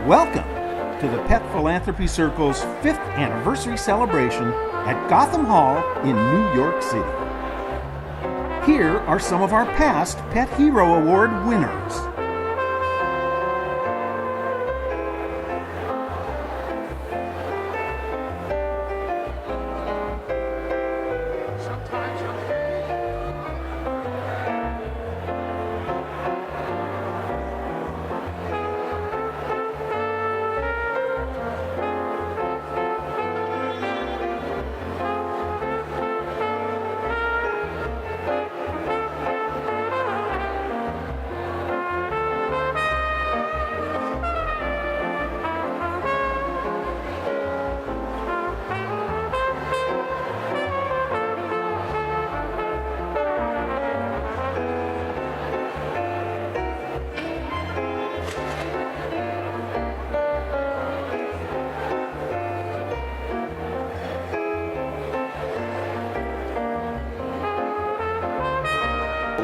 Welcome to the Pet Philanthropy Circle's 5th anniversary celebration at Gotham Hall in New York City. Here are some of our past Pet Hero Award winners.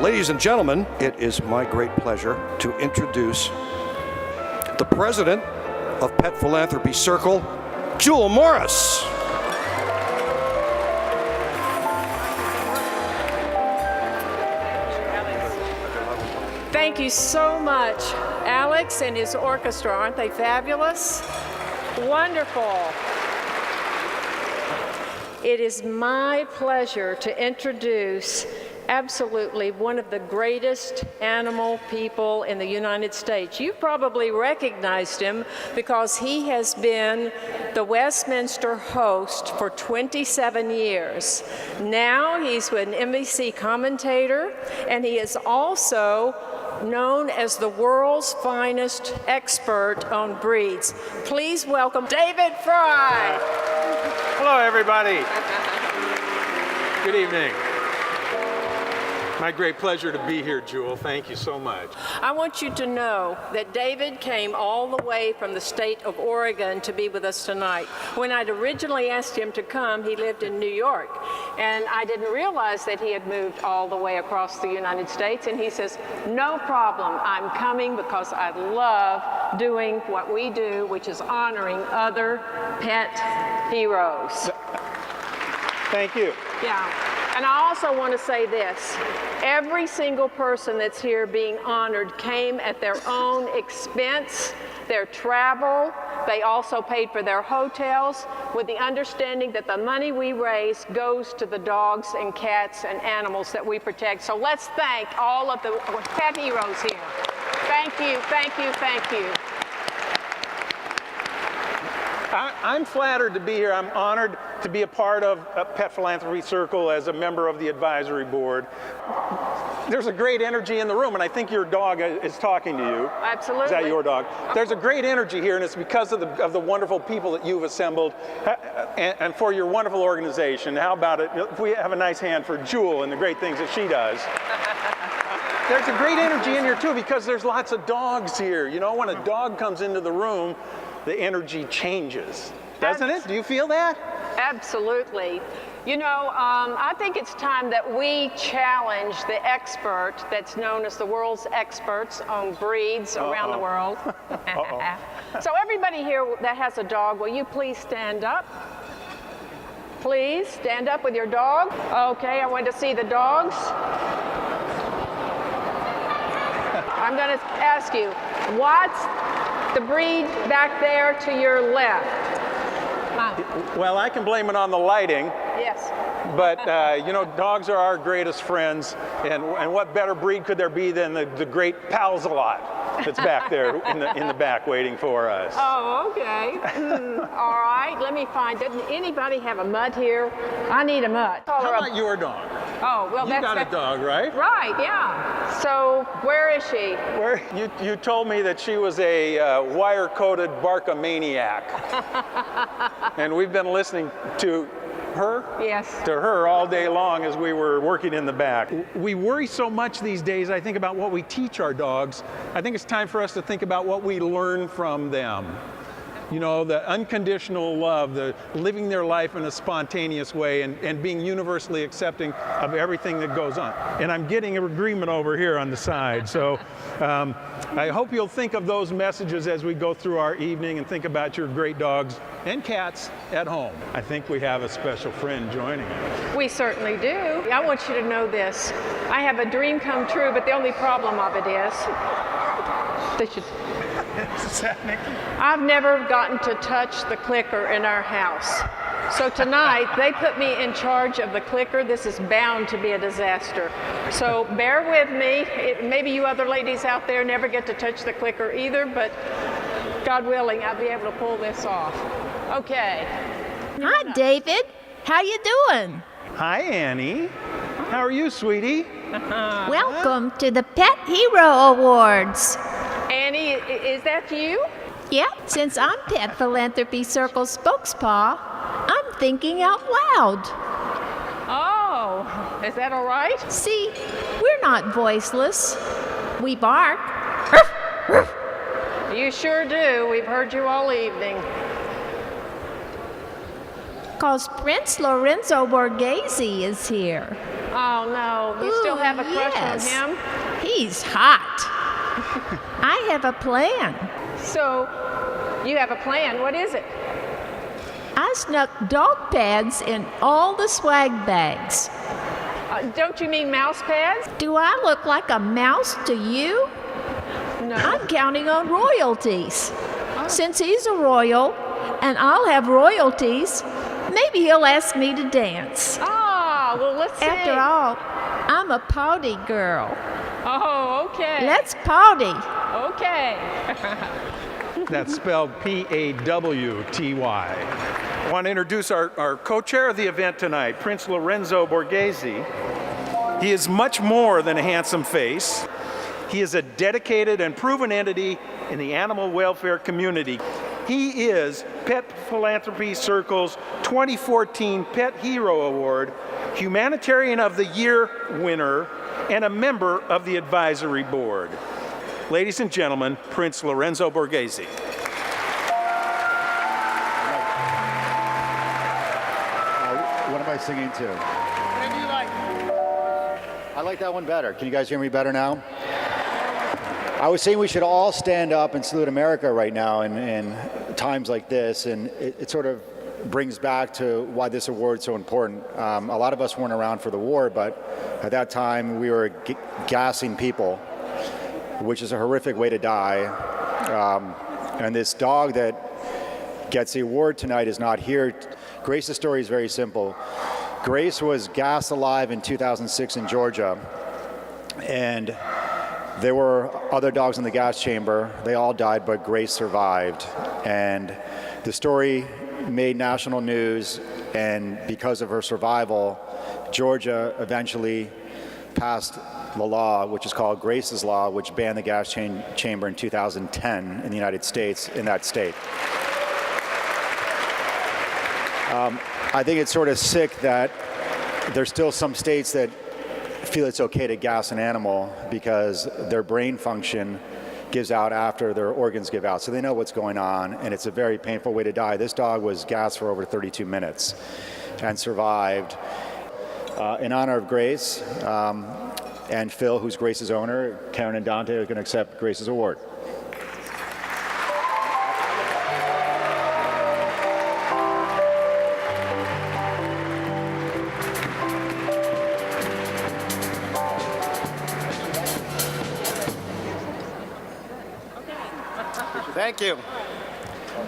Ladies and gentlemen, it is my great pleasure to introduce the president of Pet Philanthropy Circle, Jewel Morris. Thank you so much, Alex and his orchestra. Aren't they fabulous? Wonderful. It is my pleasure to introduce absolutely one of the greatest animal people in the United States. You probably recognized him because he has been the Westminster host for 27 years. Now he's an NBC commentator, and he is also known as the world's finest expert on breeds. Please welcome David Fry. Hello, everybody. Good evening. My great pleasure to be here, Jewel. Thank you so much. I want you to know that David came all the way from the state of Oregon to be with us tonight. When I'd originally asked him to come, he lived in New York, and I didn't realize that he had moved all the way across the United States, and he says, no problem, I'm coming because I love doing what we do, which is honoring other pet heroes. Thank you. Yeah. And I also want to say this. Every single person that's here being honored came at their own expense, their travel. They also paid for their hotels with the understanding that the money we raise goes to the dogs and cats and animals that we protect. So let's thank all of the pet heroes here. Thank you, thank you, thank you. I'm flattered to be here. I'm honored to be a part of Pet Philanthropy Circle as a member of the advisory board. There's a great energy in the room, and I think your dog is talking to you. Absolutely. Is that your dog? There's a great energy here, and it's because of the wonderful people that you've assembled and for your wonderful organization. How about it if we have a nice hand for Jewel and the great things that she does? There's a great energy in here, too, because there's lots of dogs here. You know, when a dog comes into the room, the energy changes, doesn't it? Do you feel that? Absolutely. You know, I think it's time that we challenge the expert that's known as the world's experts on breeds around the world. So everybody here that has a dog, will you please stand up? Please stand up with your dog. Okay, I want to see the dogs. I'm going to ask you, what's the breed back there to your left? Well, I can blame it on the lighting. Yes. But, you know, dogs are our greatest friends. And what better breed could there be than the great Pals-a-lot that's back there in the back waiting for us. Oh, okay. All right, let me find, doesn't anybody have a mutt here? I need a mutt. How about your dog? Oh, well, You got a dog, right? Right, yeah. So, where is she? Where you told me that she was a wire-coated Barkamaniac. And we've been listening to her? Yes. To her all day long as we were working in the back. We worry so much these days, I think, about what we teach our dogs. I think it's time for us to think about what we learn from them. You know, the unconditional love, the living their life in a spontaneous way and being universally accepting of everything that goes on. And I'm getting an agreement over here on the side. So I hope you'll think of those messages as we go through our evening and think about your great dogs and cats at home. I think we have a special friend joining us. We certainly do. I want you to know this. I have a dream come true, but the only problem of it is I've never gotten to touch the clicker in our house. So tonight, they put me in charge of the clicker. This is bound to be a disaster. So bear with me. Maybe you other ladies out there never get to touch the clicker either, but God willing, I'll be able to pull this off. Okay. Hi, David. How you doing? Hi, Annie. How are you, sweetie? Welcome to the Pet Hero Awards. Annie, is that you? Yeah, since I'm Pet Philanthropy Circle spokespaw, I'm thinking out loud. Oh, is that all right? See, we're not voiceless. We bark. You sure do. We've heard you all evening. 'Cause Prince Lorenzo Borghese is here. Oh, no. You still have a crush yes. on him? He's hot. I have a plan. So, you have a plan. What is it? I snuck dog pads in all the swag bags. Don't you mean mouse pads? Do I look like a mouse to you? No. I'm counting on royalties. Since he's a royal and I'll have royalties, maybe he'll ask me to dance. Ah, well, let's see. After all, I'm a pouty girl. Oh, okay. Let's pouty. Okay. That's spelled P-A-W-T-Y. I want to introduce our co-chair of the event tonight, Prince Lorenzo Borghese. He is much more than a handsome face. He is a dedicated and proven entity in the animal welfare community. He is Pet Philanthropy Circle's 2014 Pet Hero Award, Humanitarian of the Year winner, and a member of the advisory board. Ladies and gentlemen, Prince Lorenzo Borghese. What am I singing to? What do you like? I like that one better. Can you guys hear me better now? I was saying we should all stand up and salute America right now in times like this, and it sort of brings back to why this award is so important. A lot of us weren't around for the war, but at that time we were gassing people, which is a horrific way to die. And this dog that gets the award tonight is not here. Grace's story is very simple. Grace was gassed alive in 2006 in Georgia, and there were other dogs in the gas chamber. They all died, but Grace survived. And the story made national news, and because of her survival, Georgia eventually passed the law, which is called Grace's Law, which banned the gas chamber in 2010 in the United States, in that state. I think it's sort of sick that there's still some states that feel it's okay to gas an animal because their brain function gives out after their organs give out. So they know what's going on, and it's a very painful way to die. This dog was gassed for over 32 minutes and survived. In honor of Grace and Phil, who's Grace's owner, Karen and Dante are going to accept Grace's award. Thank you.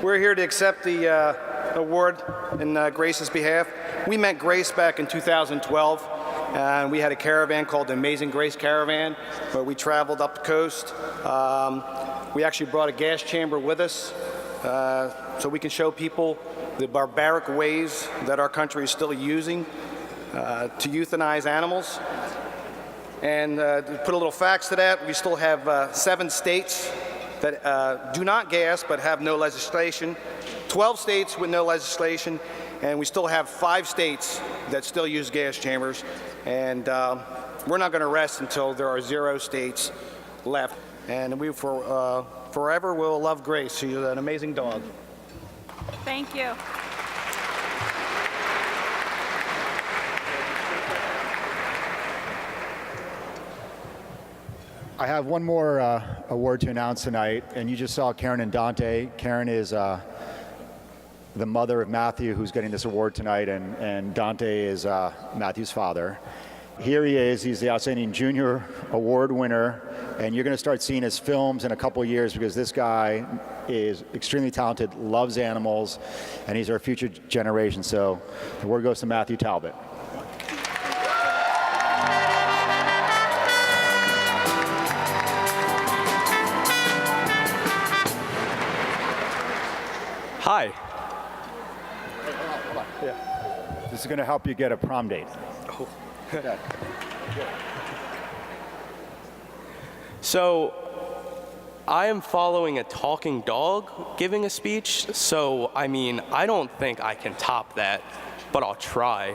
We're here to accept the award in Grace's behalf. We met Grace back in 2012, and we had a caravan called the Amazing Grace Caravan, where we traveled up the coast. We actually brought a gas chamber with us, so we can show people the barbaric ways that our country is still using to euthanize animals. And to put a little facts to that, we still have 7 states that do not gas but have no legislation, 12 states with no legislation, and we still have 5 states that still use gas chambers. And we're not going to rest until there are 0 states left. And we forever will love Grace. She's an amazing dog. Thank you. I have one more award to announce tonight, and you just saw Karen and Dante. Karen is the mother of Matthew, who's getting this award tonight, and Dante is Matthew's father. Here he is. He's the Outstanding Junior Award winner, and you're going to start seeing his films in a couple years because this guy is extremely talented, loves animals, and he's our future generation. So the award goes to Matthew Talbot. Hi. Yeah. This is going to help you get a prom date. Oh. So, I am following a talking dog giving a speech, so I mean, I don't think I can top that, but I'll try.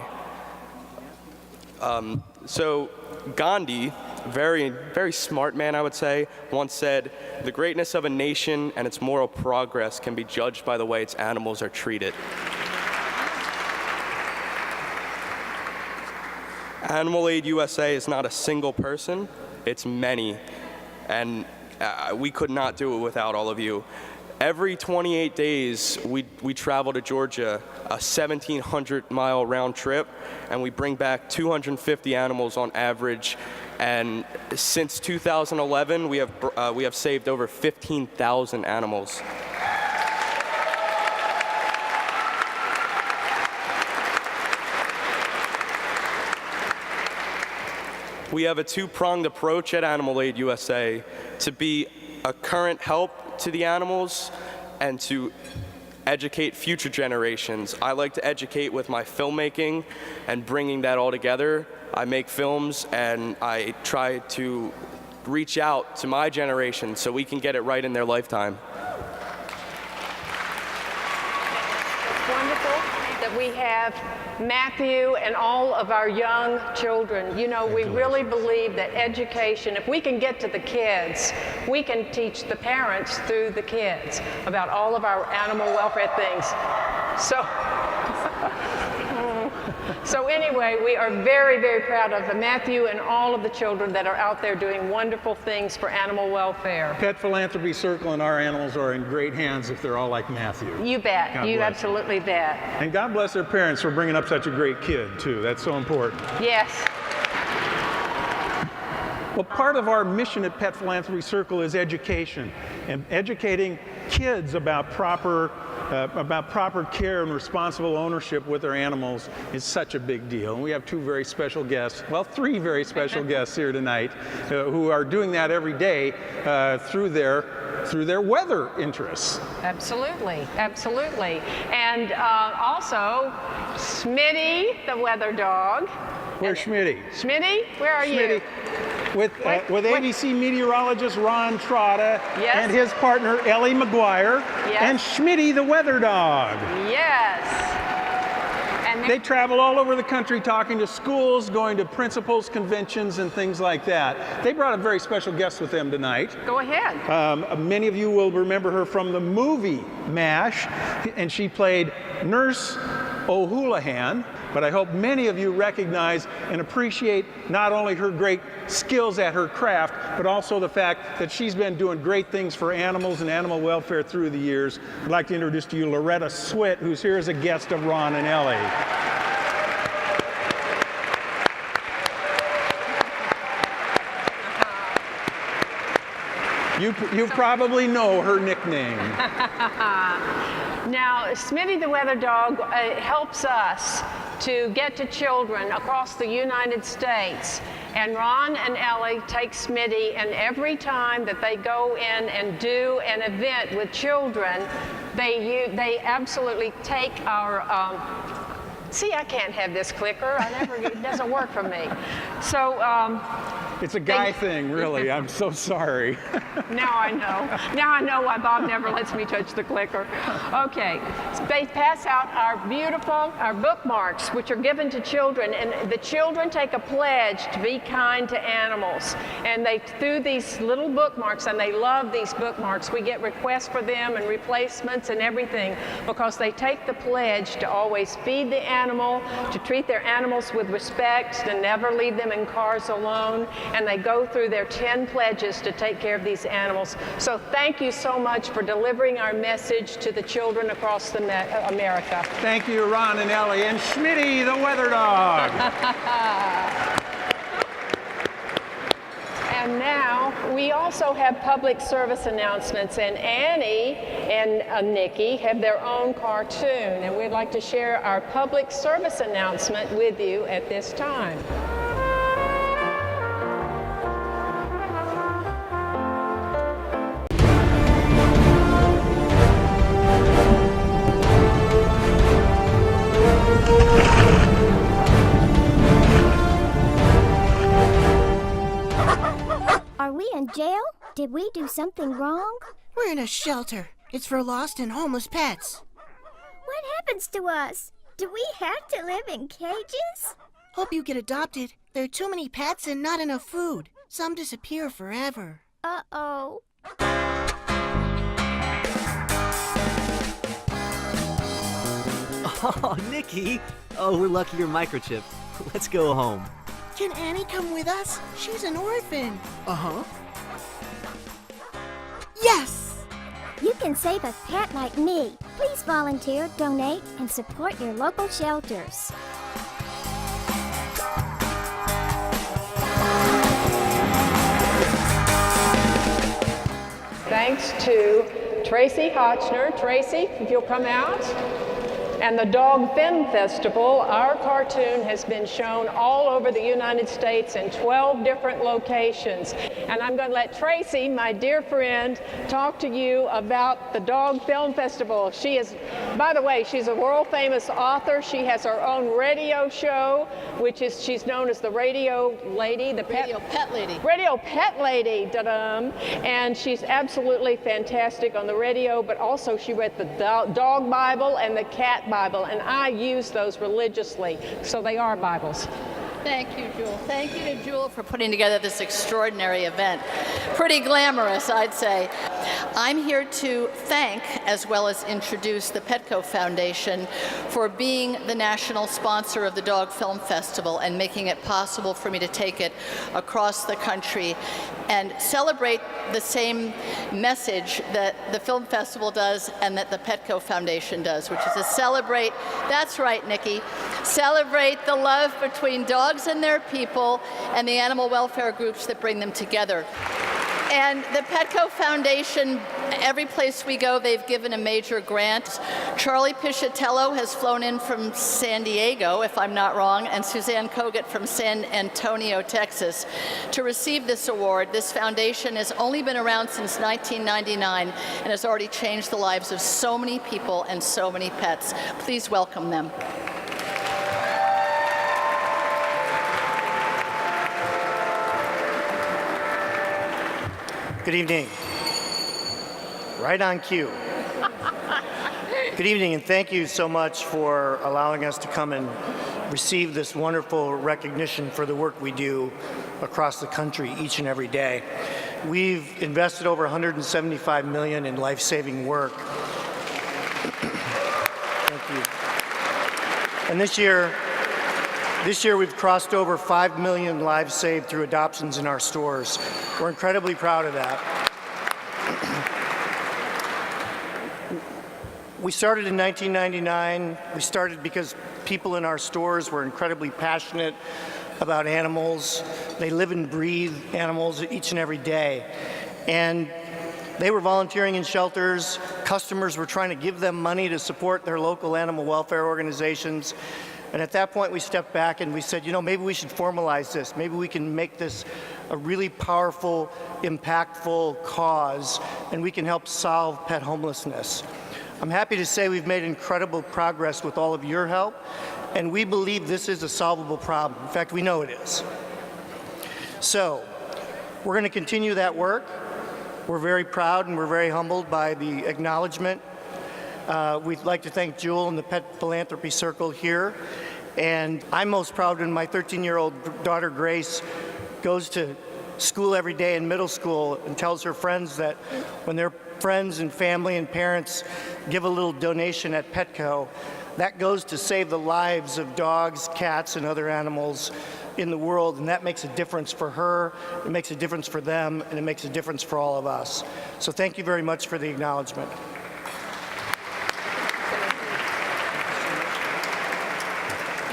So, Gandhi, very, very smart man, I would say, once said, "The greatness of a nation and its moral progress can be judged by the way its animals are treated." Animal Aid USA is not a single person, it's many, and we could not do it without all of you. Every 28 days, we travel to Georgia, a 1,700-mile round trip, and we bring back 250 animals on average. And since 2011, we have saved over 15,000 animals. We have a two-pronged approach at Animal Aid USA to be a current help to the animals and to educate future generations. I like to educate with my filmmaking and bringing that all together. I make films and I try to reach out to my generation so we can get it right in their lifetime. It's wonderful that we have Matthew and all of our young children. You know, we really believe that education, if we can get to the kids, we can teach the parents through the kids about all of our animal welfare things. So anyway, we are very, very proud of Matthew and all of the children that are out there doing wonderful things for animal welfare. Pet Philanthropy Circle and our animals are in great hands if they're all like Matthew. You bet. God You bless absolutely bet. And God bless their parents for bringing up such a great kid, too. That's so important. Yes. Well, part of our mission at Pet Philanthropy Circle is education, and educating kids about proper care and responsible ownership with their animals is such a big deal. And we have two very special guests, well, three very special guests here tonight who are doing that every day through their weather interests. Absolutely, absolutely. And also, Smitty, the weather dog. Where's Schmitty? Schmitty, where are you? With ABC meteorologist Ron Trotta Yes. and his partner Ellie McGuire Yes. and Schmitty the weather dog. Yes. And They travel all over the country talking to schools, going to principals conventions and things like that. They brought a very special guest with them tonight. Go ahead. Many of you will remember her from the movie MASH, and she played Nurse O'Houlihan. But I hope many of you recognize and appreciate not only her great skills at her craft, but also the fact that she's been doing great things for animals and animal welfare through the years. I'd like to introduce to you Loretta Swit, who's here as a guest of Ron and Ellie. You probably know her nickname. Now, Smitty the weather dog helps us to get to children across the United States. And Ron and Ellie take Smitty, and every time that they go in and do an event with children, they absolutely take our see, I can't have this clicker. It doesn't work for me. So It's a guy thing, really. I'm so sorry. Now I know. Now I know why Bob never lets me touch the clicker. Okay, so they pass out our bookmarks, which are given to children, and the children take a pledge to be kind to animals. And they, through these little bookmarks, and they love these bookmarks, we get requests for them and replacements and everything, because they take the pledge to always feed the animal, to treat their animals with respect, to never leave them in cars alone, and they go through their 10 pledges to take care of these animals. So thank you so much for delivering our message to the children across America. Thank you, Ron and Ellie, and Schmitty, the weather dog. And now we also have public service announcements, and Annie and Nikki have their own cartoon, and we'd like to share our public service announcement with you at this time. Are we in jail? Did we do something wrong? We're in a shelter. It's for lost and homeless pets. What happens to us? Do we have to live in cages? Hope you get adopted. There are too many pets and not enough food. Some disappear forever. Uh-oh. Oh, Nikki! Oh, we're lucky you're microchipped. Let's go home. Can Annie come with us? She's an orphan. Uh-huh. Yes! You can save a pet like me. Please volunteer, donate, and support your local shelters. Thanks to Tracy Hotchner. Tracy, if you'll come out. And the Dog Film Festival, our cartoon has been shown all over the United States in 12 different locations. And I'm going to let Tracy, my dear friend, talk to you about the Dog Film Festival. She is, by the way, she's a world famous author. She has her own radio show, which is, she's known as the Radio Lady, the Radio Pet Lady. Radio Pet Lady, da-dum. And she's absolutely fantastic on the radio, but also she read the Dog Bible and the Cat Bible, and I use those religiously, so they are Bibles. Thank you, Jewel. Thank you to Jewel for putting together this extraordinary event. Pretty glamorous, I'd say. I'm here to thank, as well as introduce, the Petco Foundation for being the national sponsor of the Dog Film Festival and making it possible for me to take it across the country and celebrate the same message that the film festival does and that the Petco Foundation does, which is to celebrate, that's right, Nikki, celebrate the love between dogs and their people and the animal welfare groups that bring them together. And the Petco Foundation, every place we go, they've given a major grant. Charlie Piscitello has flown in from San Diego, if I'm not wrong, and Suzanne Kogut from San Antonio, Texas, to receive this award. This foundation has only been around since 1999 and has already changed the lives of so many people and so many pets. Please welcome them. Good evening. Right on cue. Good evening, and thank you so much for allowing us to come and receive this wonderful recognition for the work we do across the country each and every day. We've invested over $175 million in life-saving work. Thank you. And this year we've crossed over 5 million lives saved through adoptions in our stores. We're incredibly proud of that. We started in 1999. We started because people in our stores were incredibly passionate about animals. They live and breathe animals each and every day. And they were volunteering in shelters. Customers were trying to give them money to support their local animal welfare organizations. And at that point, we stepped back and we said, you know, maybe we should formalize this. Maybe we can make this a really powerful, impactful cause, and we can help solve pet homelessness. I'm happy to say we've made incredible progress with all of your help, and we believe this is a solvable problem. In fact, we know it is. So, We're going to continue that work. We're very proud and we're very humbled by the acknowledgement. We'd like to thank Jewel and the Pet Philanthropy Circle here. And I'm most proud when my 13-year-old daughter Grace goes to school every day in middle school and tells her friends that when their friends and family and parents give a little donation at Petco, that goes to save the lives of dogs, cats, and other animals in the world, and that makes a difference for her, it makes a difference for them, and it makes a difference for all of us. So thank you very much for the acknowledgement.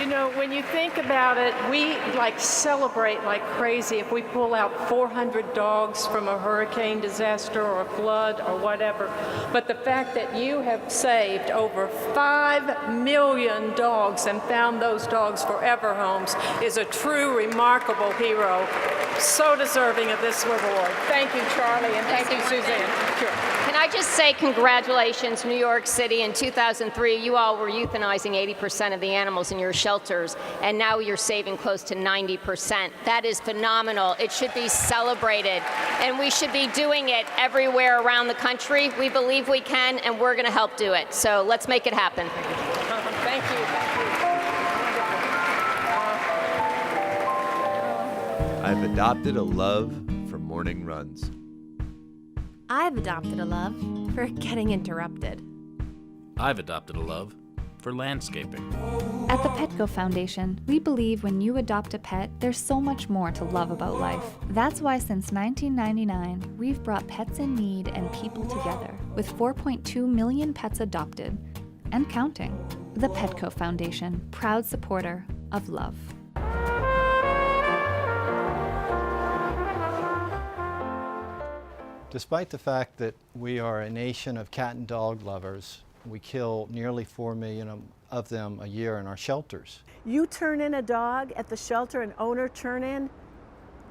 You know, when you think about it, we celebrate like crazy if we pull out 400 dogs from a hurricane disaster or a flood or whatever. But the fact that you have saved over 5 million dogs and found those dogs forever homes is a true remarkable hero. So deserving of this reward. Thank you, Charlie, and thank you, Suzanne. Sure. Can I just say congratulations, New York City. In 2003, you all were euthanizing 80% of the animals in your shelters, and now you're saving close to 90%. That is phenomenal. It should be celebrated, and we should be doing it everywhere around the country. We believe we can, and we're going to help do it. So let's make it happen. Thank you. I've adopted a love for morning runs. I've adopted a love for getting interrupted. I've adopted a love for landscaping. At the Petco Foundation, we believe when you adopt a pet, there's so much more to love about life. That's why since 1999, we've brought pets in need and people together, with 4.2 million pets adopted, and counting. The Petco Foundation, proud supporter of love. Despite the fact that we are a nation of cat and dog lovers, we kill nearly 4 million of them a year in our shelters. You turn in a dog at the shelter, an owner turn in,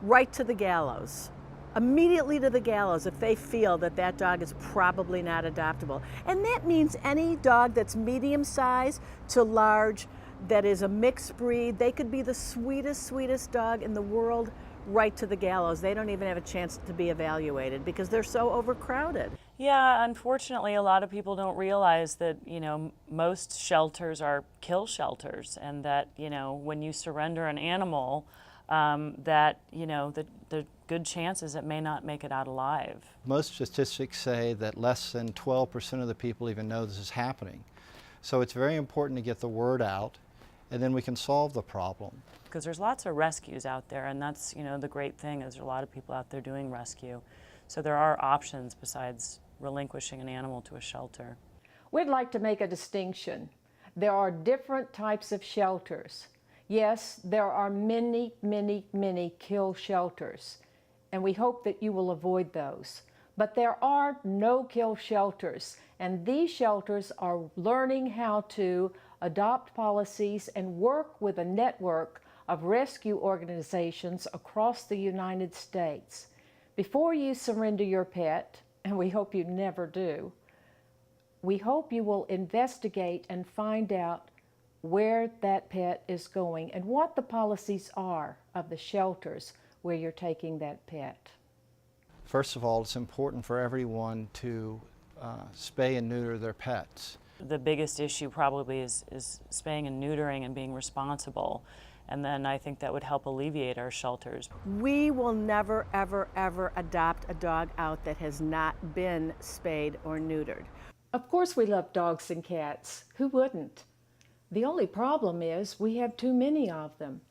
right to the gallows. Immediately to the gallows if they feel that that dog is probably not adoptable. And that means any dog that's medium size to large, that is a mixed breed, they could be the sweetest, sweetest dog in the world, right to the gallows. They don't even have a chance to be evaluated because they're so overcrowded. Yeah, unfortunately, a lot of people don't realize that, most shelters are kill shelters, and that, when you surrender an animal, the good chances it may not make it out alive. Most statistics say that less than 12% of the people even know this is happening. So it's very important to get the word out, and then we can solve the problem. Because there's lots of rescues out there, and that's, the great thing is there are a lot of people out there doing rescue. So there are options besides relinquishing an animal to a shelter. We'd like to make a distinction. There are different types of shelters. Yes, there are many, many, many kill shelters, and we hope that you will avoid those. But there are no-kill shelters, and these shelters are learning how to adopt policies and work with a network of rescue organizations across the United States. Before you surrender your pet, and we hope you never do, we hope you will investigate and find out where that pet is going and what the policies are of the shelters where you're taking that pet. First of all, it's important for everyone to spay and neuter their pets. The biggest issue probably is spaying and neutering and being responsible. And then I think that would help alleviate our shelters. We will never, ever, ever adopt a dog out that has not been spayed or neutered. Of course we love dogs and cats. Who wouldn't? The only problem is we have too many of them.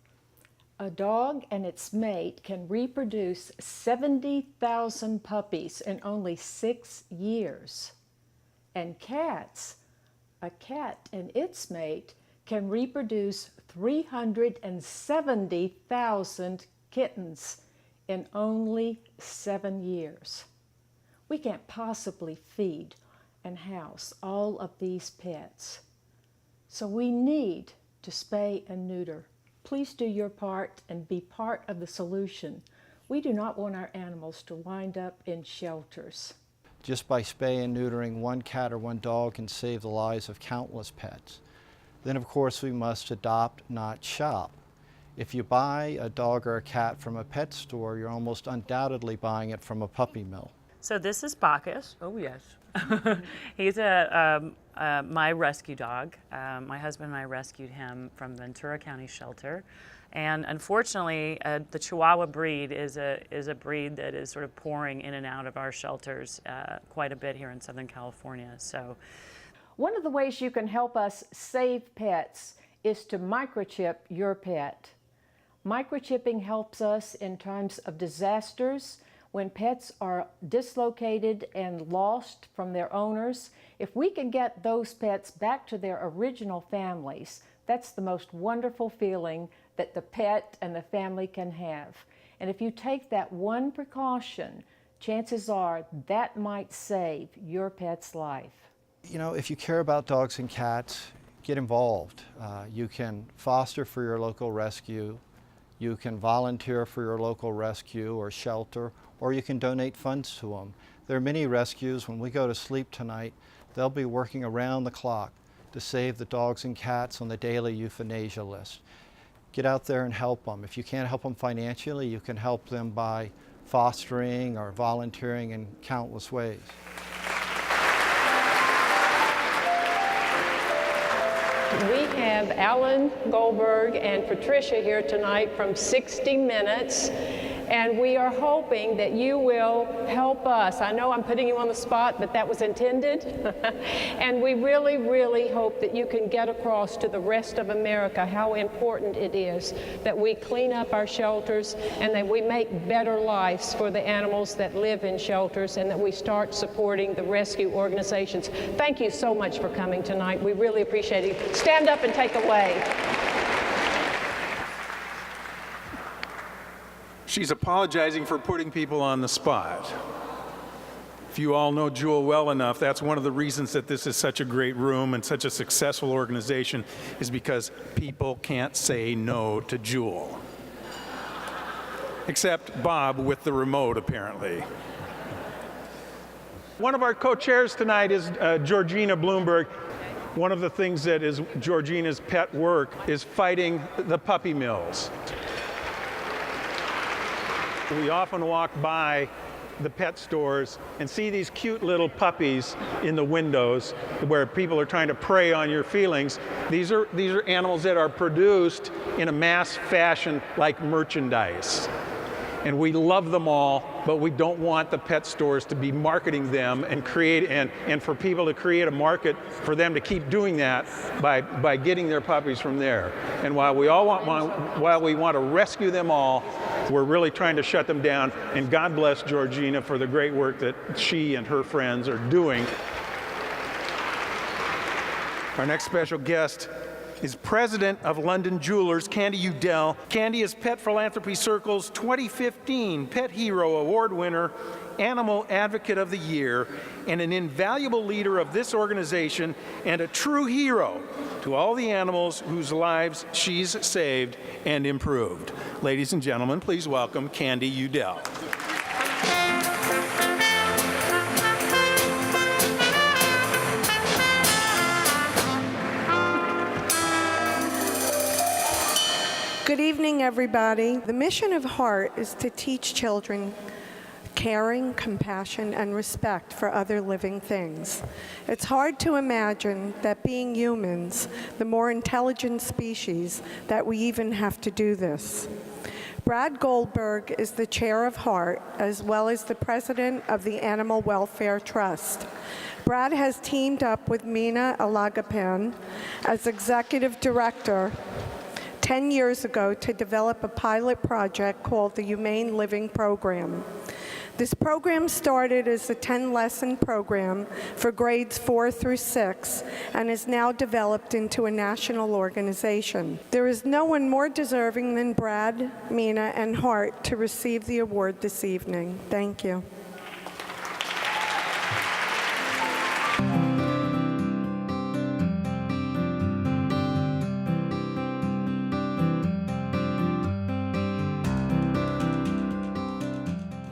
A dog and its mate can reproduce 70,000 puppies in only 6 years. And cats, a cat and its mate can reproduce 370,000 kittens in only 7 years. We can't possibly feed and house all of these pets. So we need to spay and neuter. Please do your part and be part of the solution. We do not want our animals to wind up in shelters. Just by spaying and neutering one cat or one dog can save the lives of countless pets. Then of course we must adopt, not shop. If you buy a dog or a cat from a pet store, you're almost undoubtedly buying it from a puppy mill. So this is Bacchus. Oh yes. He's my rescue dog. My husband and I rescued him from Ventura County Shelter. And unfortunately, the Chihuahua breed is a breed that is sort of pouring in and out of our shelters quite a bit here in Southern California. So, one of the ways you can help us save pets is to microchip your pet. Microchipping helps us in times of disasters, when pets are dislocated and lost from their owners. If we can get those pets back to their original families, that's the most wonderful feeling that the pet and the family can have. And if you take that one precaution, chances are that might save your pet's life. You know, if you care about dogs and cats, get involved. You can foster for your local rescue, you can volunteer for your local rescue or shelter, or you can donate funds to them. There are many rescues. When we go to sleep tonight, they'll be working around the clock to save the dogs and cats on the daily euthanasia list. Get out there and help them. If you can't help them financially, you can help them by fostering or volunteering in countless ways. We have Alan Goldberg and Patricia here tonight from 60 Minutes, and we are hoping that you will help us. I know I'm putting you on the spot, but that was intended. And we really, really hope that you can get across to the rest of America how important it is that we clean up our shelters and that we make better lives for the animals that live in shelters, and that we start supporting the rescue organizations. Thank you so much for coming tonight. We really appreciate it. Stand up and take away. She's apologizing for putting people on the spot. If you all know Jewel well enough, that's one of the reasons that this is such a great room and such a successful organization, is because people can't say no to Jewel. Except Bob with the remote, apparently. One of our co-chairs tonight is Georgina Bloomberg. One of the things that is Georgina's pet work is fighting the puppy mills. We often walk by the pet stores and see these cute little puppies in the windows where people are trying to prey on your feelings. These are animals that are produced in a mass fashion like merchandise. And we love them all, but we don't want the pet stores to be marketing them and and for people to create a market for them to keep doing that by getting their puppies from there. And while we want to rescue them all, we're really trying to shut them down. And God bless Georgina for the great work that she and her friends are doing. Our next special guest is President of London Jewelers, Candy Udell. Candy is Pet Philanthropy Circle's 2015 Pet Hero Award winner, Animal Advocate of the Year, and an invaluable leader of this organization and a true hero to all the animals whose lives she's saved and improved. Ladies and gentlemen, please welcome Candy Udell. Good evening, everybody. The mission of HEART is to teach children caring, compassion, and respect for other living things. It's hard to imagine that being humans, the more intelligent species, that we even have to do this. Brad Goldberg is the chair of HEART, as well as the president of the Animal Welfare Trust. Brad has teamed up with Mina Alagapan as executive director 10 years ago to develop a pilot project called the Humane Living Program. This program started as a 10-lesson program for grades 4 through 6 and is now developed into a national organization. There is no one more deserving than Brad, Mina, and HEART to receive the award this evening. Thank you.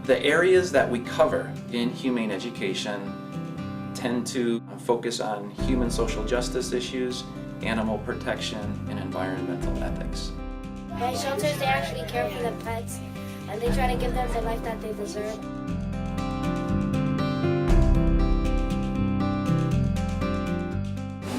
The areas that we cover in humane education tend to focus on human social justice issues, animal protection, and environmental ethics. At shelters, they actually care for the pets, and they try to give them the life that they deserve.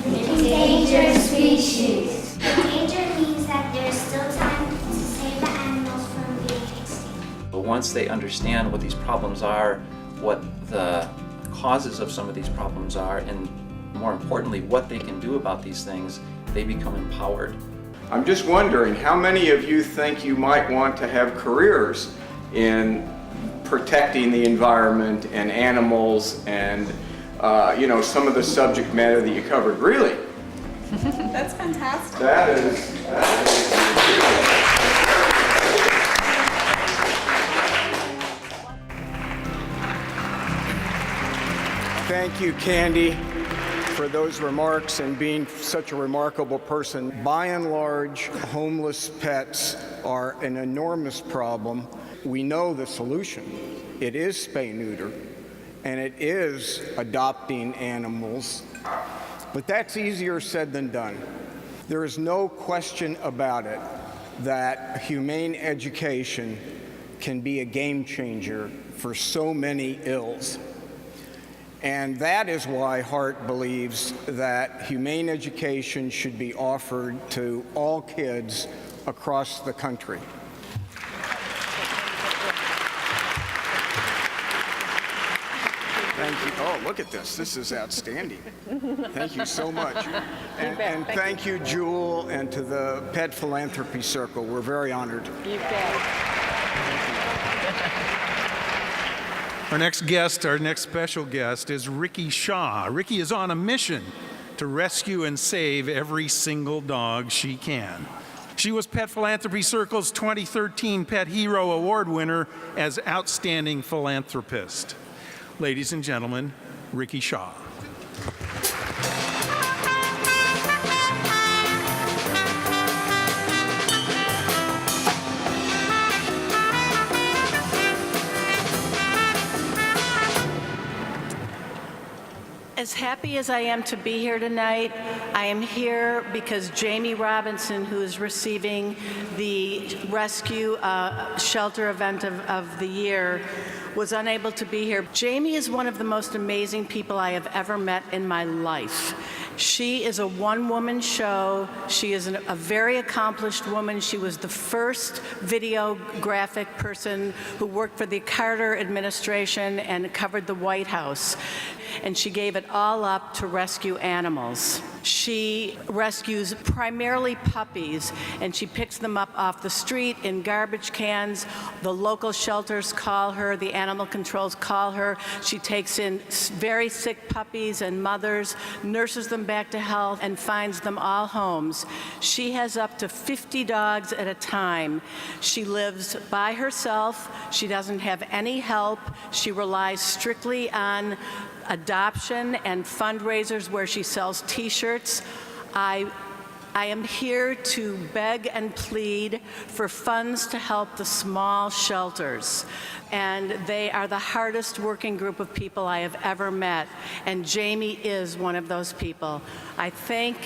Endangered species. Endangered means that there's still time to save the animals from being extinct. But once they understand what these problems are, what the causes of some of these problems are, and more importantly, what they can do about these things, they become empowered. I'm just wondering, how many of you think you might want to have careers in protecting the environment and animals and some of the subject matter that you covered? Really? That's fantastic. That is Thank you, Candy, for those remarks and being such a remarkable person. By and large, homeless pets are an enormous problem. We know the solution. It is spay-neuter, and it is adopting animals. But that's easier said than done. There is no question about it that humane education can be a game changer for so many ills. And that is why Hart believes that humane education should be offered to all kids across the country. Thank you. Oh, look at this. This is outstanding. Thank you so much. And thank you, Jewel, and to the Pet Philanthropy Circle. We're very honored. You bet. Our next special guest is Ricky Shaw. Ricky is on a mission to rescue and save every single dog she can. She was Pet Philanthropy Circle's 2013 Pet Hero Award winner as Outstanding Philanthropist. Ladies and gentlemen, Ricky Shaw. As happy as I am to be here tonight, I am here because Jamie Robinson, who is receiving the Rescue Shelter Event of the Year, was unable to be here. Jamie is one of the most amazing people I have ever met in my life. She is a one-woman show. She is a very accomplished woman. She was the first videographic person who worked for the Carter administration and covered the White House. And she gave it all up to rescue animals. She rescues primarily puppies, and she picks them up off the street in garbage cans. The local shelters call her, the animal controls call her. She takes in very sick puppies and mothers, nurses them back to health, and finds them all homes. She has up to 50 dogs at a time. She lives by herself. She doesn't have any help. She relies strictly on adoption and fundraisers where she sells T-shirts. I am here to beg and plead for funds to help the small shelters. And they are the hardest working group of people I have ever met. And Jamie is one of those people. I thank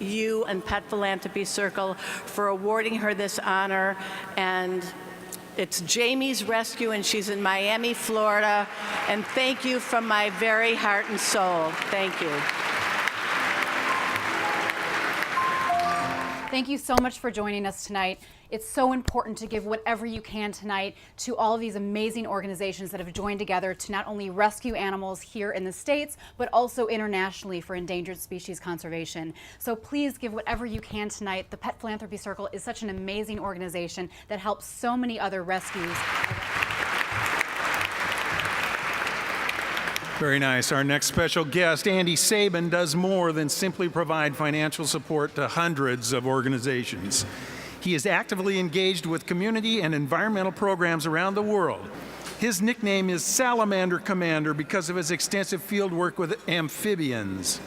you and Pet Philanthropy Circle for awarding her this honor. And it's Jamie's rescue, and she's in Miami, Florida. And thank you from my very heart and soul. Thank you. Thank you so much for joining us tonight. It's so important to give whatever you can tonight to all of these amazing organizations that have joined together to not only rescue animals here in the States, but also internationally for endangered species conservation. So please give whatever you can tonight. The Pet Philanthropy Circle is such an amazing organization that helps so many other rescues. Very nice. Our next special guest, Andy Sabin, does more than simply provide financial support to hundreds of organizations. He is actively engaged with community and environmental programs around the world. His nickname is Salamander Commander because of his extensive field work with amphibians.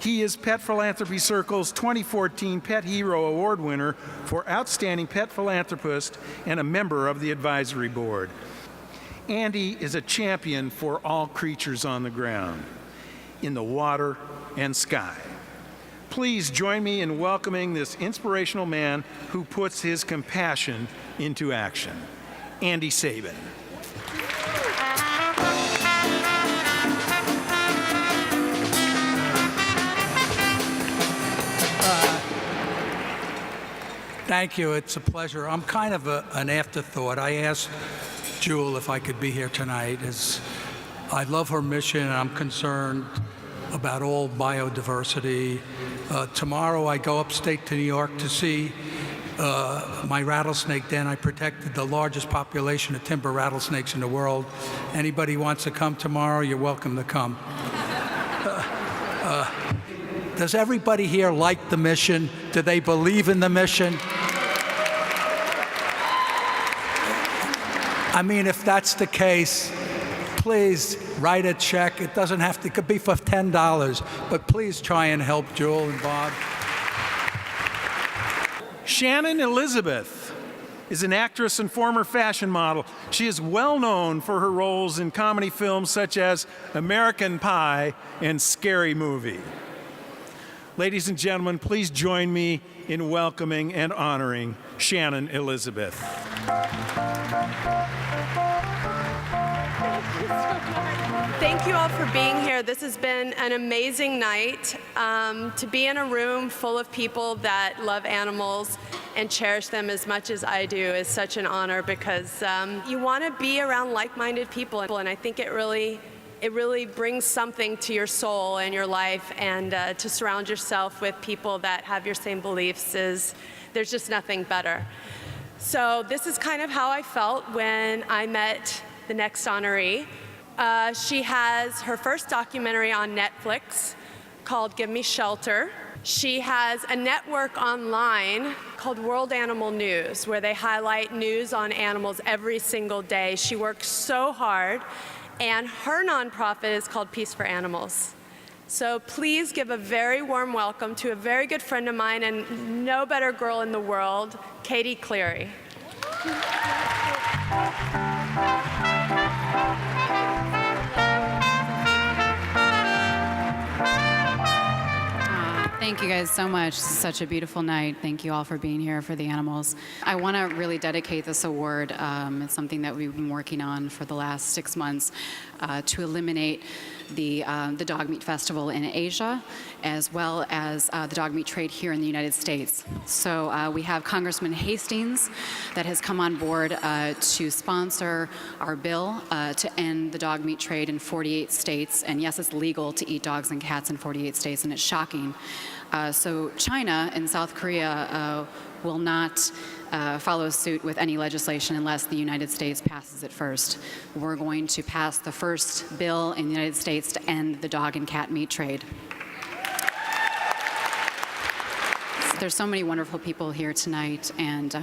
He is Pet Philanthropy Circle's 2014 Pet Hero Award winner for Outstanding Pet Philanthropist and a member of the advisory board. Andy is a champion for all creatures on the ground, in the water and sky. please join me in welcoming this inspirational man who puts his compassion into action, Andy Sabin. Thank you. It's a pleasure. I'm kind of an afterthought. I asked Jewel if I could be here tonight, as I love her mission and I'm concerned about all biodiversity. Tomorrow I go upstate to New York to see my rattlesnake den. I protected the largest population of timber rattlesnakes in the world. Anybody wants to come tomorrow, you're welcome to come. Does everybody here like the mission? Do they believe in the mission? I mean, if that's the case, please write a check. It doesn't have to, it could be for $10, but please try and help Jewel and Bob. Shannon Elizabeth is an actress and former fashion model. She is well known for her roles in comedy films such as American Pie and Scary Movie. Ladies and gentlemen, please join me in welcoming and honoring Shannon Elizabeth. Thank you all for being here. This has been an amazing night. To be in a room full of people that love animals and cherish them as much as I do is such an honor, because you want to be around like-minded people, and I think it really brings something to your soul and your life, and to surround yourself with people that have your same beliefs there's just nothing better. So this is kind of how I felt when I met the next honoree. She has her first documentary on Netflix called Give Me Shelter. She has a network online called World Animal News, where they highlight news on animals every single day. She works so hard, and her nonprofit is called Peace for Animals. So please give a very warm welcome to a very good friend of mine and no better girl in the world, Katie Cleary. Thank you guys so much. This is such a beautiful night. Thank you all for being here for the animals. I want to really dedicate this award. It's something that we've been working on for the last 6 months to eliminate the dog meat festival in Asia, as well as the dog meat trade here in the United States. So we have Congressman Hastings that has come on board to sponsor our bill to end the dog meat trade in 48 states. And yes, it's legal to eat dogs and cats in 48 states, and it's shocking. So China and South Korea will not follow suit with any legislation unless the United States passes it first. We're going to pass the first bill in the United States to end the dog and cat meat trade. There's so many wonderful people here tonight, and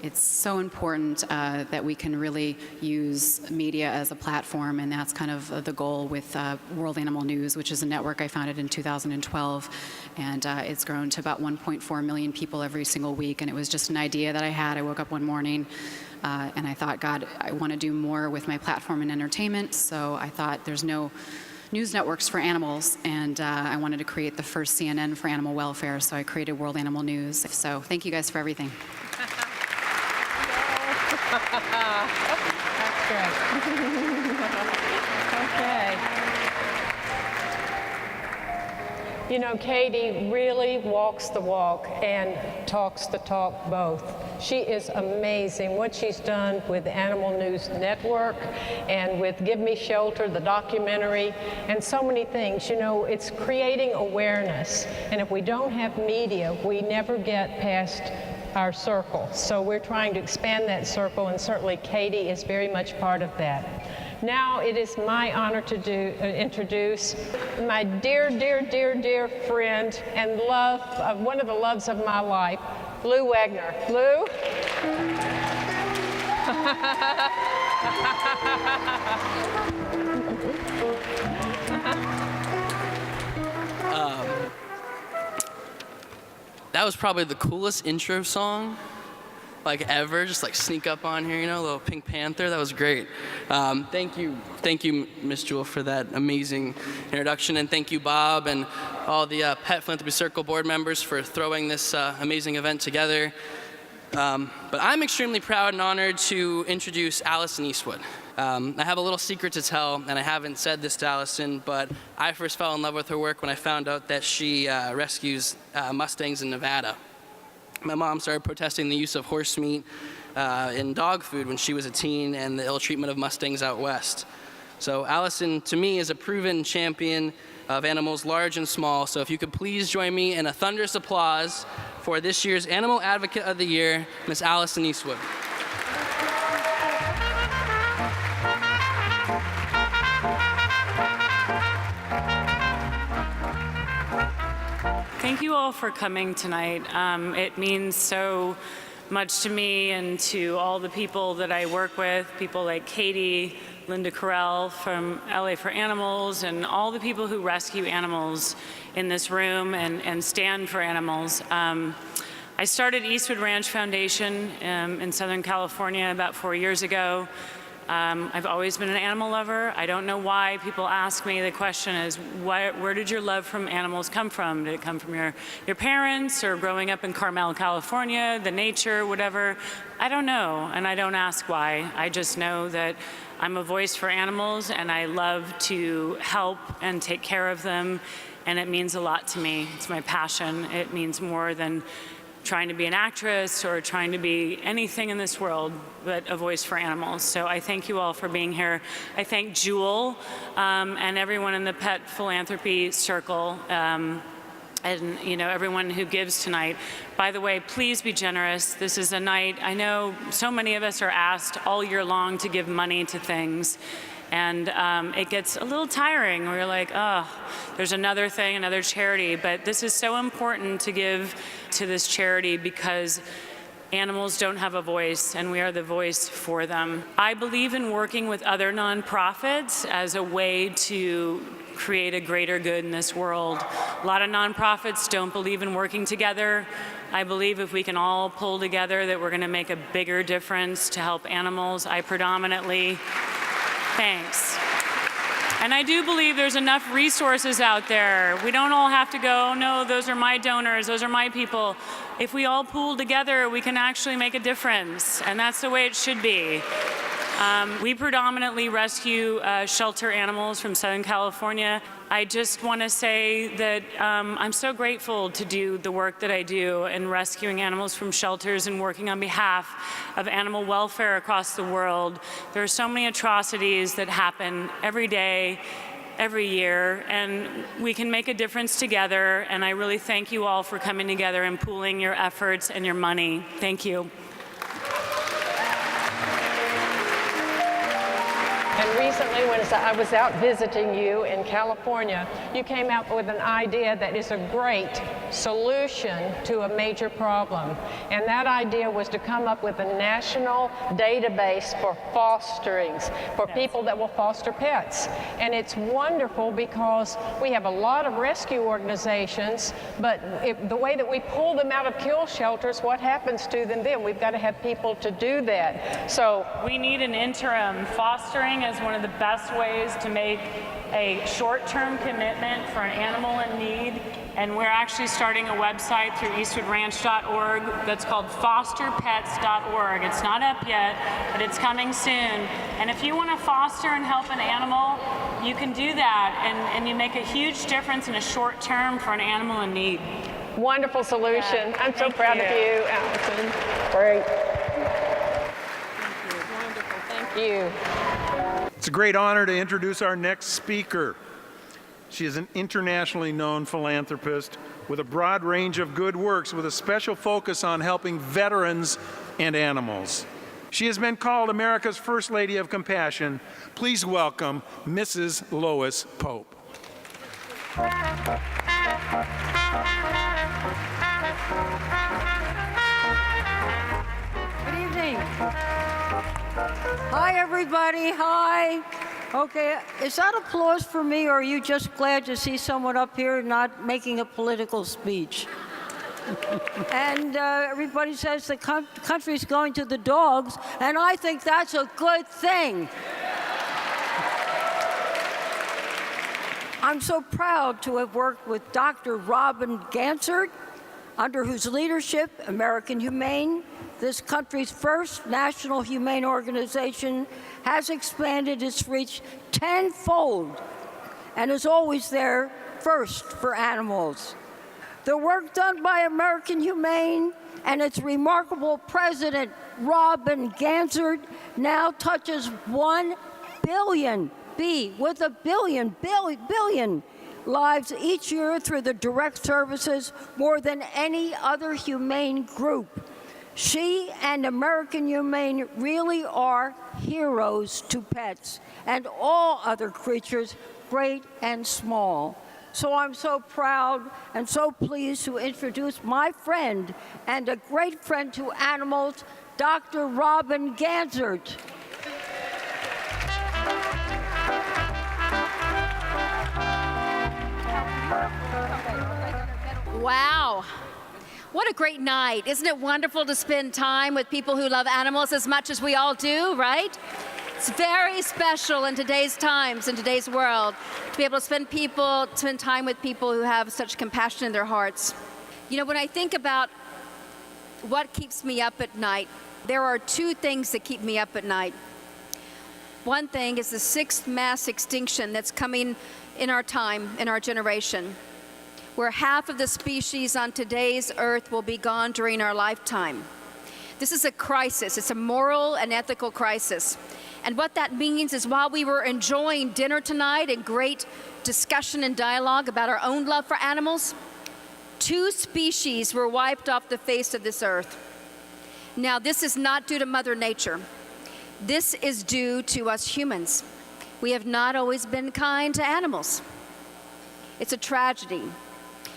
it's so important that we can really use media as a platform, and that's kind of the goal with World Animal News, which is a network I founded in 2012, and it's grown to about 1.4 million people every single week, and it was just an idea that I had. I woke up one morning and I thought, God, I want to do more with my platform in entertainment, so I thought there's no news networks for animals, and I wanted to create the first CNN for animal welfare, so I created World Animal News. So thank you guys for everything. That's great. Okay. You know, Katie really walks the walk and talks the talk both. She is amazing. What she's done with Animal News Network and with Give Me Shelter, the documentary, and so many things. You know, it's creating awareness. And if we don't have media, we never get past our circle. So we're trying to expand that circle, and certainly Katie is very much part of that. Now it is my honor to introduce my dear, dear, dear, dear friend and love, one of the loves of my life, Lou Wagner. Lou? That was probably the coolest intro song like ever, just like sneak up on here, you know, little Pink Panther. That was great. Thank you, Miss Jewel, for that amazing introduction, and thank you, Bob, and all the Pet Philanthropy Circle board members for throwing this amazing event together. But I'm extremely proud and honored to introduce Allison Eastwood. I have a little secret to tell, and I haven't said this to Allison, but I first fell in love with her work when I found out that she rescues Mustangs in Nevada. My mom started protesting the use of horse meat in dog food when she was a teen and the ill treatment of Mustangs out west. So Allison, to me, is a proven champion of animals large and small. So if you could please join me in a thunderous applause for this year's Animal Advocate of the Year, Miss Allison Eastwood. Thank you all for coming tonight. It means so much to me and to all the people that I work with, people like Katie, Linda Carell from LA for Animals, and all the people who rescue animals in this room and stand for animals. I started Eastwood Ranch Foundation in Southern California about 4 years ago. I've always been an animal lover. I don't know why people ask me. The question is, where did your love from animals come from? Did it come from your parents or growing up in Carmel, California, the nature, whatever? I don't know, and I don't ask why. I just know that I'm a voice for animals, and I love to help and take care of them, and it means a lot to me. It's my passion. It means more than trying to be an actress or trying to be anything in this world but a voice for animals. So I thank you all for being here. I thank Jewel and everyone in the Pet Philanthropy Circle and everyone who gives tonight. By the way, please be generous. This is a night, I know so many of us are asked all year long to give money to things. And it gets a little tiring where you're like, oh, there's another thing, another charity. But this is so important to give to this charity because animals don't have a voice, and we are the voice for them. I believe in working with other nonprofits as a way to create a greater good in this world. A lot of nonprofits don't believe in working together. I believe if we can all pull together that we're going to make a bigger difference to help animals. Thanks. And I do believe there's enough resources out there. We don't all have to go, oh, no, those are my donors, those are my people. If we all pool together, we can actually make a difference, and that's the way it should be. We predominantly rescue shelter animals from Southern California. I just want to say that I'm so grateful to do the work that I do in rescuing animals from shelters and working on behalf of animal welfare across the world. There are so many atrocities that happen every day, every year, and we can make a difference together, and I really thank you all for coming together and pooling your efforts and your money. Thank you. And recently, when I was out visiting you in California, you came up with an idea that is a great solution to a major problem. And that idea was to come up with a national database for fosterings, for people that will foster pets. And it's wonderful because we have a lot of rescue organizations, but the way that we pull them out of kill shelters, what happens to them then? We've got to have people to do that. So we need an interim. Fostering is one of the best ways to make a short-term commitment for an animal in need, and we're actually starting a website through eastwoodranch.org that's called fosterpets.org. It's not up yet, but it's coming soon. And if you want to foster and help an animal, you can do that, and you make a huge difference in a short term for an animal in need. Wonderful solution. I'm so proud of you, Allison. Great. Thank you. Wonderful. Thank you. It's a great honor to introduce our next speaker. She is an internationally known philanthropist with a broad range of good works with a special focus on helping veterans and animals. She has been called America's First Lady of Compassion. Please welcome Mrs. Lois Pope. Good evening. Hi, everybody. Hi. Okay, is that applause for me, or are you just glad to see someone up here not making a political speech? And everybody says the country's going to the dogs, and I think that's a good thing. I'm so proud to have worked with Dr. Robin Gansert, under whose leadership American Humane, this country's first national humane organization, has expanded its reach tenfold and is always there first for animals. The work done by American Humane and its remarkable president, Robin Gansert, now touches 1 billion, with a billion lives each year through the direct services, more than any other humane group. She and American Humane really are heroes to pets and all other creatures, great and small. So I'm so proud and so pleased to introduce my friend and a great friend to animals, Dr. Robin Gansert. Wow. What a great night. Isn't it wonderful to spend time with people who love animals as much as we all do, right? It's very special in today's times, in today's world, to be able to spend time with people who have such compassion in their hearts. You know, when I think about what keeps me up at night, there are two things that keep me up at night. One thing is the 6th mass extinction that's coming in our time, in our generation, where half of the species on today's earth will be gone during our lifetime. This is a crisis. It's a moral and ethical crisis. And what that means is while we were enjoying dinner tonight and great discussion and dialogue about our own love for animals, 2 species were wiped off the face of this earth. Now, this is not due to Mother Nature. This is due to us humans. We have not always been kind to animals. It's a tragedy.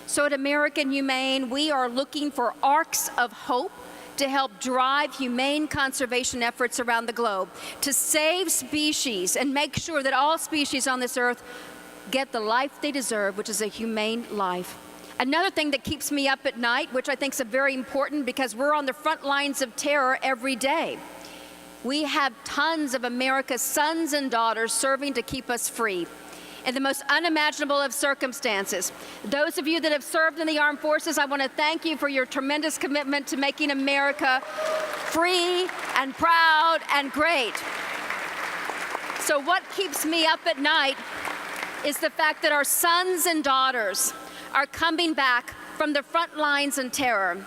So at American Humane, we are looking for arcs of hope to help drive humane conservation efforts around the globe, to save species and make sure that all species on this earth get the life they deserve, which is a humane life. Another thing that keeps me up at night, which I think is very important because we're on the front lines of terror every day. We have tons of America's sons and daughters serving to keep us free in the most unimaginable of circumstances. Those of you that have served in the armed forces, I want to thank you for your tremendous commitment to making America free and proud and great. So what keeps me up at night is the fact that our sons and daughters are coming back from the front lines in terror,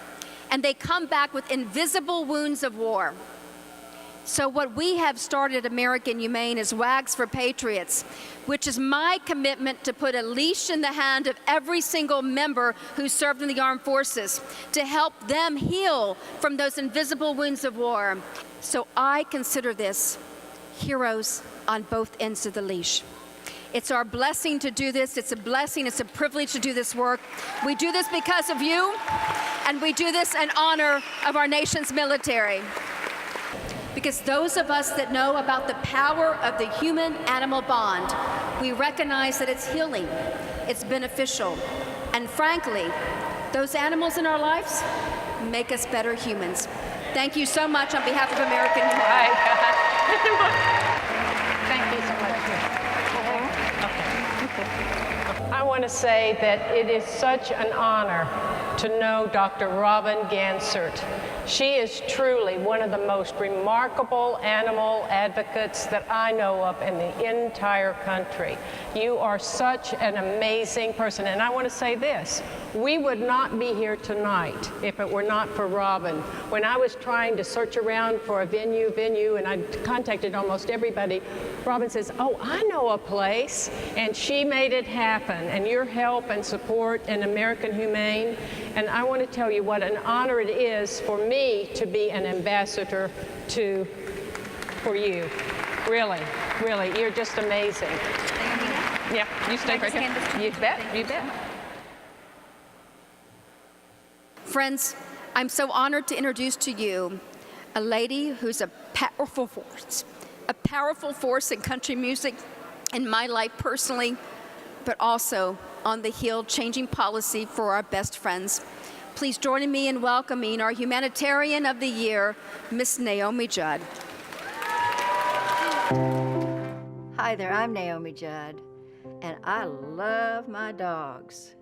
and they come back with invisible wounds of war. So what we have started at American Humane is Wags for Patriots, which is my commitment to put a leash in the hand of every single member who served in the armed forces to help them heal from those invisible wounds of war. So I consider this heroes on both ends of the leash. It's our blessing to do this. It's a blessing, it's a privilege to do this work. We do this because of you, and we do this in honor of our nation's military. Because those of us that know about the power of the human-animal bond, we recognize that it's healing, it's beneficial, and frankly, those animals in our lives make us better humans. Thank you so much on behalf of American Humane. Thank you so much. I want to say that it is such an honor to know Dr. Robin Gansert. She is truly one of the most remarkable animal advocates that I know of in the entire country. You are such an amazing person. And I want to say this, we would not be here tonight if it were not for Robin. When I was trying to search around for a venue, and I contacted almost everybody, Robin says, oh, I know a place. And she made it happen. And your help and support in American Humane. And I want to tell you what an honor it is for me to be an ambassador for you. Really, really, you're just amazing. Yeah, you stay right here. You bet, you bet. Friends, I'm so honored to introduce to you a lady who's a powerful force in country music, in my life personally, but also on the Hill, changing policy for our best friends. please join me in welcoming our Humanitarian of the Year, Miss Naomi Judd. Hi there, I'm Naomi Judd, and I love my dogs.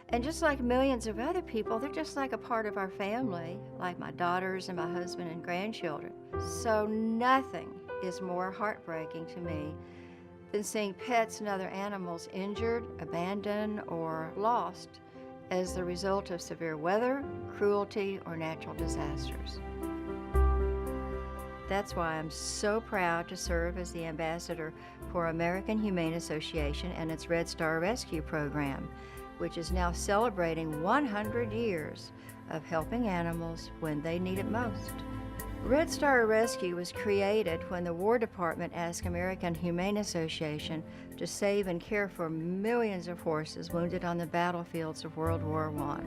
And just like millions of other people, they're just like a part of our family, like my daughters and my husband and grandchildren. So nothing is more heartbreaking to me than seeing pets and other animals injured, abandoned, or lost as the result of severe weather, cruelty, or natural disasters. That's why I'm so proud to serve as the ambassador for American Humane Association and its Red Star Rescue Program, which is now celebrating 100 years of helping animals when they need it most. Red Star Rescue was created when the War Department asked American Humane Association to save and care for millions of horses wounded on the battlefields of World War I.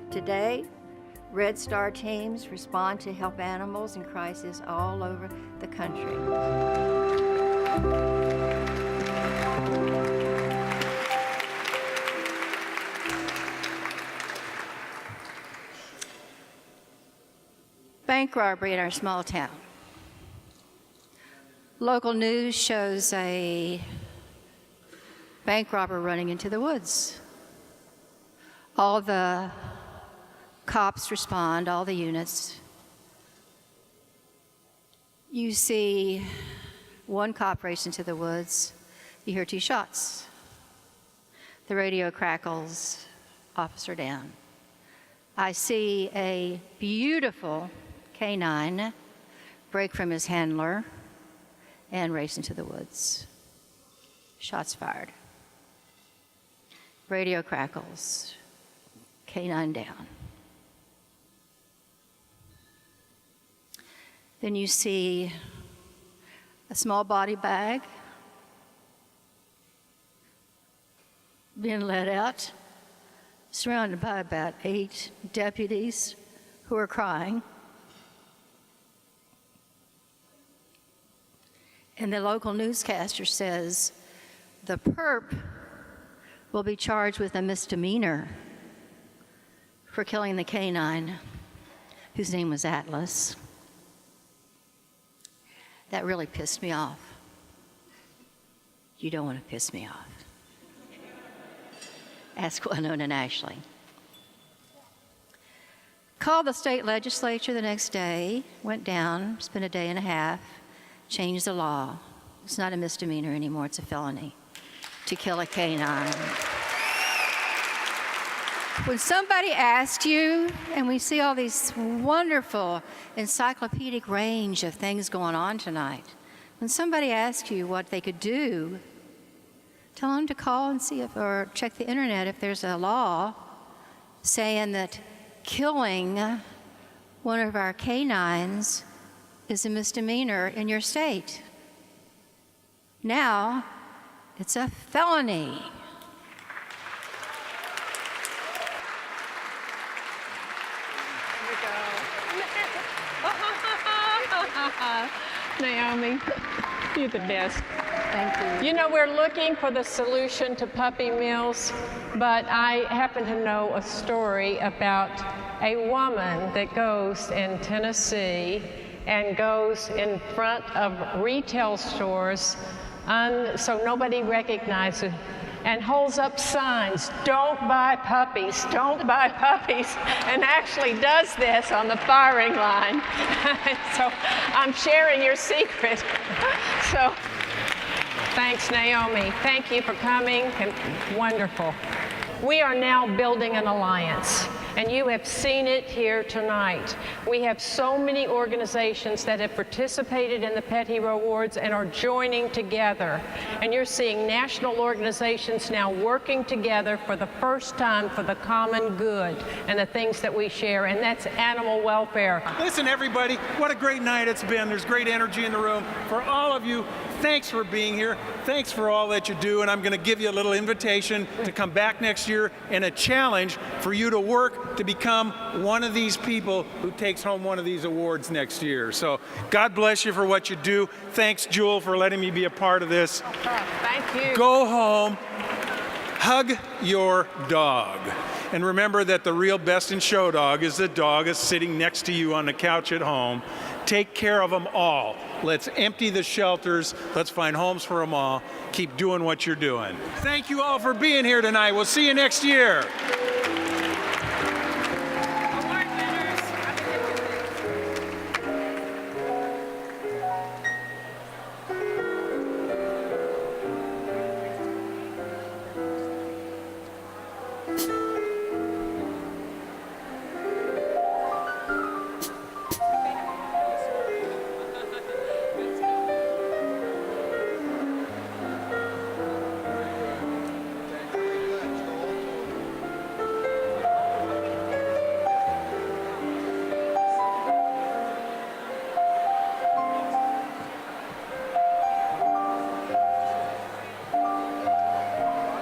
Today, Red Star teams respond to help animals in crisis all over the country. Bank robbery in our small town. Local news shows a bank robber running into the woods. All the cops respond, all the units. You see one cop race into the woods. You hear 2 shots. The radio crackles, officer down. I see a beautiful canine break from his handler and race into the woods. Shots fired. Radio crackles, canine down. Then you see a small body bag being let out, surrounded by about 8 deputies who are crying. And the local newscaster says the perp will be charged with a misdemeanor for killing the canine, whose name was Atlas. That really pissed me off. You don't want to piss me off. Ask Winona and Ashley. Called the state legislature the next day, went down, spent a day and a half, changed the law. It's not a misdemeanor anymore, it's a felony to kill a canine. When somebody asks you, and we see all these wonderful encyclopedic range of things going on tonight, when somebody asks you what they could do, tell them to call and see if, or check the internet if there's a law saying that killing one of our canines is a misdemeanor in your state. Now, it's a felony. Naomi, you're the best. Thank you. You know, we're looking for the solution to puppy mills, but I happen to know a story about a woman that goes in Tennessee and goes in front of retail stores so nobody recognizes, and holds up signs, "Don't buy puppies, don't buy puppies," and actually does this on the firing line. So I'm sharing your secret. So thanks, Naomi. Thank you for coming, and wonderful. We are now building an alliance, and you have seen it here tonight. We have so many organizations that have participated in the Pet Hero Awards and are joining together. And you're seeing national organizations now working together for the first time for the common good and the things that we share, and that's animal welfare. Listen, everybody, what a great night it's been. There's great energy in the room. For all of you, thanks for being here. Thanks for all that you do, and I'm going to give you a little invitation to come back next year and a challenge for you to work to become one of these people who takes home one of these awards next year. So God bless you for what you do. Thanks, Jewel, for letting me be a part of this. Thank you. Go home, hug your dog. And remember that the real best in show dog is the dog that's sitting next to you on the couch at home. Take care of them all. Let's empty the shelters. Let's find homes for them all. Keep doing what you're doing. Thank you all for being here tonight. We'll see you next year. you.